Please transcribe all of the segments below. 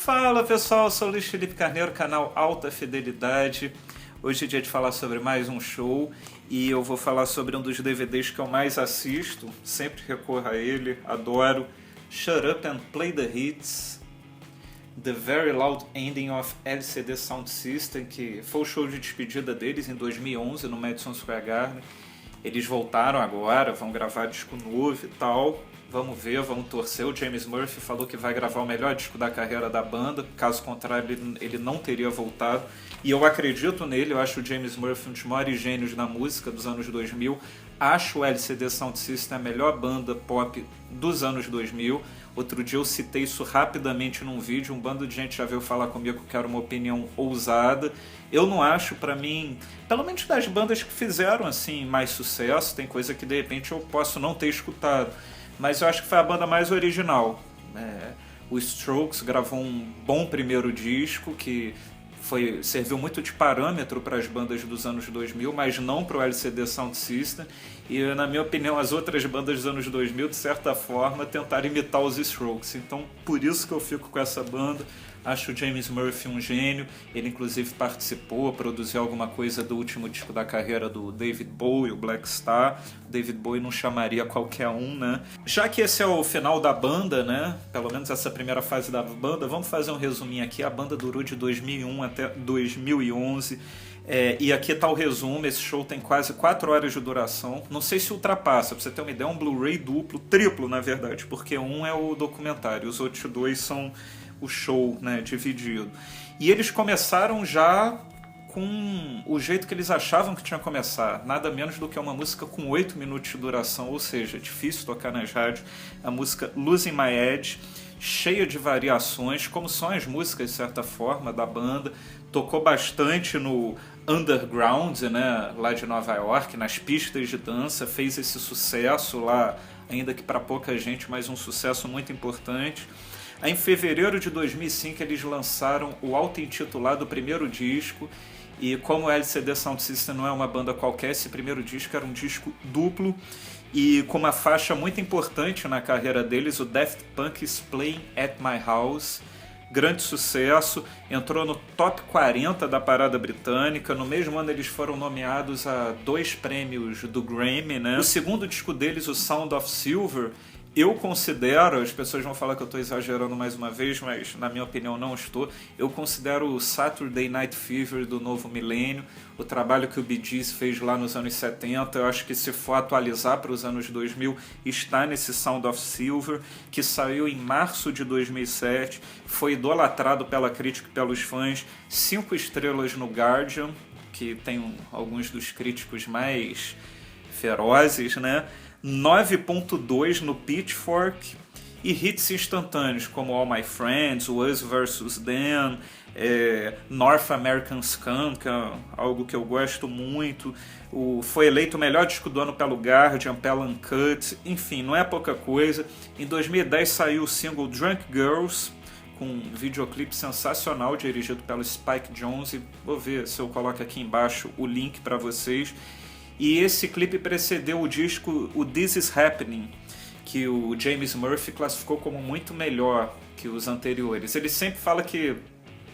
Fala pessoal, sou o Luiz Felipe Carneiro, canal Alta Fidelidade. Hoje é dia de falar sobre mais um show e eu vou falar sobre um dos DVDs que eu mais assisto, sempre recorro a ele, adoro. Shut Up and Play the Hits, The Very Loud Ending of LCD Sound System, que foi o show de despedida deles em 2011 no Madison Square Garden. Eles voltaram agora, vão gravar disco novo e tal. Vamos ver, vamos torcer. O James Murphy falou que vai gravar o melhor disco da carreira da banda. Caso contrário, ele não teria voltado. E eu acredito nele, eu acho o James Murphy um dos maiores gênios da música dos anos 2000. Acho o LCD Sound System a melhor banda pop dos anos 2000. Outro dia eu citei isso rapidamente num vídeo. Um bando de gente já veio falar comigo que era uma opinião ousada. Eu não acho, pra mim, pelo menos das bandas que fizeram assim mais sucesso, tem coisa que de repente eu posso não ter escutado. Mas eu acho que foi a banda mais original. O Strokes gravou um bom primeiro disco que serviu muito de parâmetro para as bandas dos anos 2000, mas não para o LCD Sound System. E, na minha opinião, as outras bandas dos anos 2000, de certa forma, tentaram imitar os Strokes. Então, por isso que eu fico com essa banda. Acho o James Murphy um gênio. Ele, inclusive, participou, produziu alguma coisa do último disco da carreira do David Bowie, o Black Star. David Bowie não chamaria qualquer um, né? Já que esse é o final da banda, né? Pelo menos essa primeira fase da banda, vamos fazer um resuminho aqui. A banda durou de 2001 até 2011. E aqui está o resumo. Esse show tem quase 4 horas de duração. Não sei se ultrapassa, pra você ter uma ideia, é um Blu-ray duplo, triplo na verdade, porque um é o documentário, os outros dois são o show, né, dividido. E eles começaram já com o jeito que eles achavam que tinha que começar, nada menos do que uma música com 8 minutos de duração, ou seja, difícil tocar nas rádios, a música Losing My Edge, cheia de variações, como são as músicas, de certa forma, da banda. Tocou bastante no underground, né, lá de Nova York, nas pistas de dança, fez esse sucesso lá, ainda que para pouca gente, mas um sucesso muito importante. Aí, em fevereiro de 2005 eles lançaram o auto-intitulado primeiro disco, e como o LCD Sound System não é uma banda qualquer, esse primeiro disco era um disco duplo e com uma faixa muito importante na carreira deles, o Daft Punk's Playing at My House. Grande sucesso, entrou no top 40 da parada britânica. No mesmo ano eles foram nomeados a 2 prêmios do Grammy, né? O segundo disco deles, o Sound of Silver, eu considero, as pessoas vão falar que eu estou exagerando mais uma vez, mas na minha opinião não estou. Eu considero o Saturday Night Fever do novo milênio, o trabalho que o Bee Gees fez lá nos anos 70. Eu acho que se for atualizar para os anos 2000, está nesse Sound of Silver, que saiu em março de 2007, foi idolatrado pela crítica e pelos fãs, 5 estrelas no Guardian, que tem alguns dos críticos mais ferozes, né? 9.2 no Pitchfork, e hits instantâneos como All My Friends, Us vs. Them, North American Scum, que é algo que eu gosto muito. Foi eleito o melhor disco do ano pelo Guardian, pela Uncut, enfim, não é pouca coisa. Em 2010 saiu o single Drunk Girls, com um videoclipe sensacional dirigido pelo Spike Jonze. Vou ver se eu coloco aqui embaixo o link para vocês. E esse clipe precedeu o disco, o This Is Happening, que o James Murphy classificou como muito melhor que os anteriores. Ele sempre fala que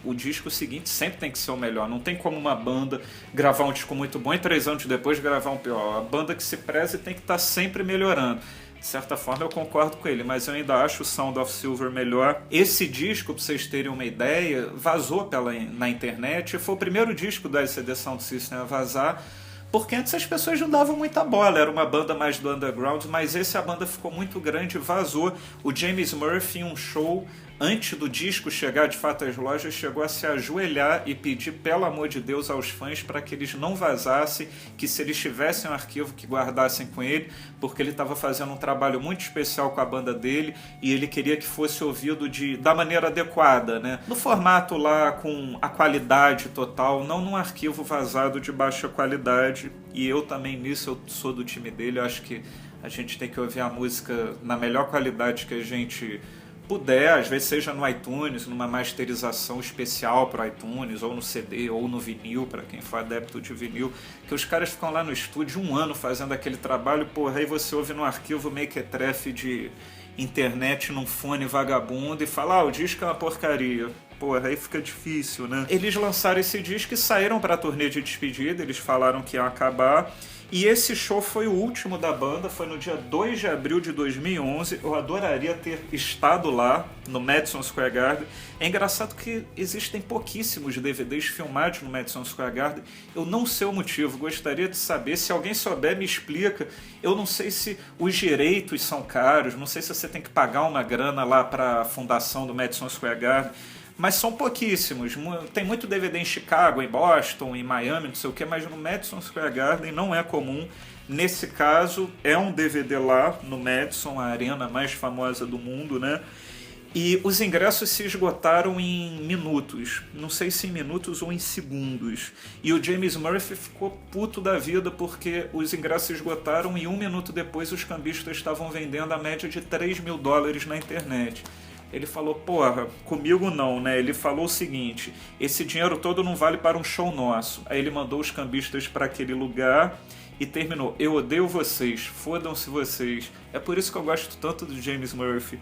o disco seguinte sempre tem que ser o melhor. Não tem como uma banda gravar um disco muito bom e 3 anos depois gravar um pior. A banda que se preze tem que estar sempre melhorando. De certa forma eu concordo com ele, mas eu ainda acho o Sound of Silver melhor. Esse disco, para vocês terem uma ideia, vazou na internet. Foi o primeiro disco da LCD Sound System a vazar, porque antes as pessoas não davam muita bola, era uma banda mais do underground, mas a banda ficou muito grande e vazou. O James Murphy, em um show, antes do disco chegar de fato às lojas, chegou a se ajoelhar e pedir, pelo amor de Deus, aos fãs para que eles não vazassem, que se eles tivessem um arquivo, que guardassem com ele, porque ele estava fazendo um trabalho muito especial com a banda dele e ele queria que fosse ouvido da maneira adequada, né? No formato lá, com a qualidade total, não num arquivo vazado de baixa qualidade. E eu também nisso eu sou do time dele. Eu acho que a gente tem que ouvir a música na melhor qualidade que a gente puder, às vezes seja no iTunes, numa masterização especial para iTunes, ou no CD, ou no vinil, para quem for adepto de vinil, que os caras ficam lá no estúdio 1 ano fazendo aquele trabalho, porra, aí você ouve no arquivo mequetrefe de internet num fone vagabundo e falar, o disco é uma porcaria. Porra, aí fica difícil, né? Eles lançaram esse disco e saíram pra turnê de despedida, eles falaram que iam acabar. E esse show foi o último da banda, foi no dia 2 de abril de 2011. Eu adoraria ter estado lá, no Madison Square Garden. É engraçado que existem pouquíssimos DVDs filmados no Madison Square Garden. Eu não sei o motivo, gostaria de saber. Se alguém souber, me explica. Eu não sei se os direitos são caros, não sei se você tem que pagar uma grana lá para a fundação do Madison Square Garden. Mas são pouquíssimos. Tem muito DVD em Chicago, em Boston, em Miami, não sei o que, mas no Madison Square Garden não é comum. Nesse caso, é um DVD lá no Madison, a arena mais famosa do mundo, né? E os ingressos se esgotaram em minutos. Não sei se em minutos ou em segundos. E o James Murphy ficou puto da vida porque os ingressos se esgotaram e 1 minuto depois os cambistas estavam vendendo a média de $3.000 na internet. Ele falou, porra, comigo não, né? Ele falou o seguinte, esse dinheiro todo não vale para um show nosso. Aí ele mandou os cambistas para aquele lugar e terminou. Eu odeio vocês, fodam-se vocês. É por isso que eu gosto tanto do James Murphy.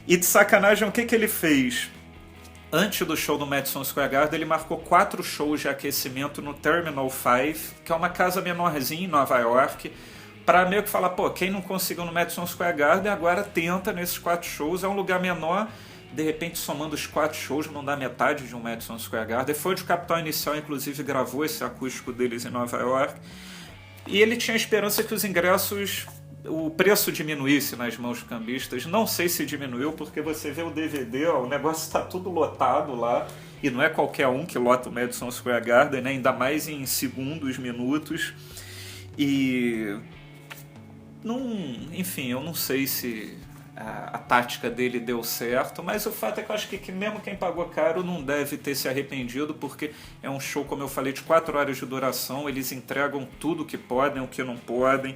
E de sacanagem, o que ele fez? Antes do show do Madison Square Garden, ele marcou 4 shows de aquecimento no Terminal 5, que é uma casa menorzinha em Nova York, para meio que falar, pô, quem não conseguiu no Madison Square Garden, agora tenta nesses 4 shows, é um lugar menor, de repente somando os 4 shows não dá metade de um Madison Square Garden. Foi onde o Capital Inicial, inclusive, gravou esse acústico deles em Nova York, e ele tinha a esperança que os ingressos, o preço diminuísse nas mãos cambistas. Não sei se diminuiu, porque você vê o DVD, ó, o negócio está tudo lotado lá, e não é qualquer um que lota o Madison Square Garden, né? Ainda mais em segundos, minutos, e... enfim, eu não sei se a tática dele deu certo, mas o fato é que eu acho que mesmo quem pagou caro não deve ter se arrependido, porque é um show, como eu falei, de 4 horas de duração, eles entregam tudo o que podem, o que não podem.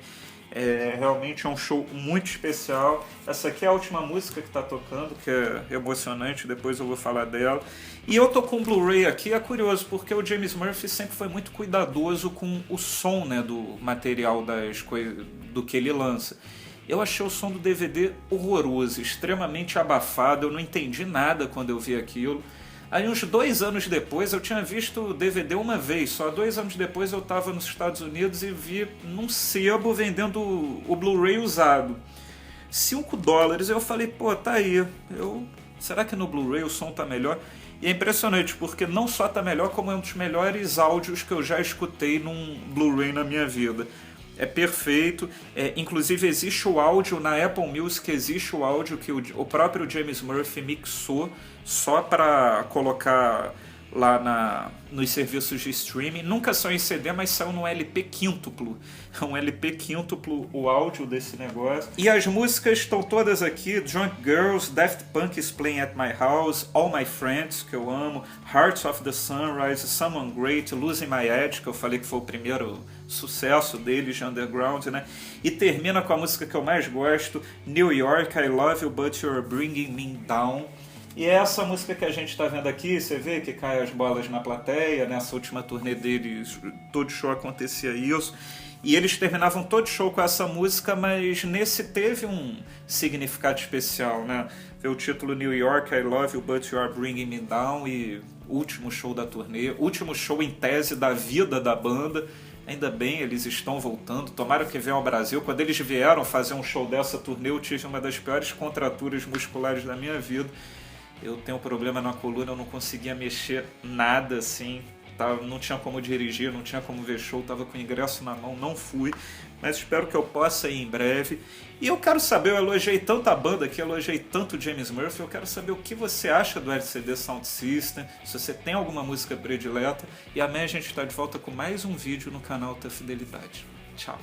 Realmente é um show muito especial. Essa aqui é a última música que está tocando, que é emocionante, depois eu vou falar dela. E eu tô com o Blu-ray aqui, é curioso, porque o James Murphy sempre foi muito cuidadoso com o som, né, do material do que ele lança. Eu achei o som do DVD horroroso, extremamente abafado, eu não entendi nada quando eu vi aquilo. Aí uns 2 anos depois, eu tinha visto o DVD uma vez, só 2 anos depois eu estava nos Estados Unidos e vi num sebo vendendo o Blu-ray usado. $5, eu falei, pô, tá aí, será que no Blu-ray o som tá melhor? E é impressionante, porque não só tá melhor, como é um dos melhores áudios que eu já escutei num Blu-ray na minha vida. É perfeito, inclusive existe o áudio, na Apple Music existe o áudio que o próprio James Murphy mixou só para colocar lá nos serviços de streaming. Nunca saiu em CD, mas saiu num LP quíntuplo. É um LP quíntuplo o áudio desse negócio. E as músicas estão todas aqui: Drunk Girls, Daft Punk is Playing at My House, All My Friends, que eu amo, Hearts of the Sunrise, Someone Great, Losing My Edge, que eu falei que foi o primeiro sucesso deles de underground, né? E termina com a música que eu mais gosto, New York, I Love You But You're Bringing Me Down. E é essa música que a gente está vendo aqui, você vê que cai as bolas na plateia, nessa última turnê deles, todo show acontecia isso. E eles terminavam todo show com essa música, mas nesse teve um significado especial, né? Vê o título New York, I Love You But You Are Bringing Me Down, e último show da turnê, último show em tese da vida da banda. Ainda bem, eles estão voltando, tomara que venham ao Brasil. Quando eles vieram fazer um show dessa turnê, eu tive uma das piores contraturas musculares da minha vida. Eu tenho um problema na coluna, eu não conseguia mexer nada assim, não tinha como dirigir, não tinha como ver show, estava com o ingresso na mão, não fui, mas espero que eu possa ir em breve. E eu quero saber, eu elogiei tanto a banda aqui, elogiei tanto o James Murphy, eu quero saber o que você acha do LCD Sound System, se você tem alguma música predileta, e amanhã a gente está de volta com mais um vídeo no canal Alta Fidelidade. Tchau!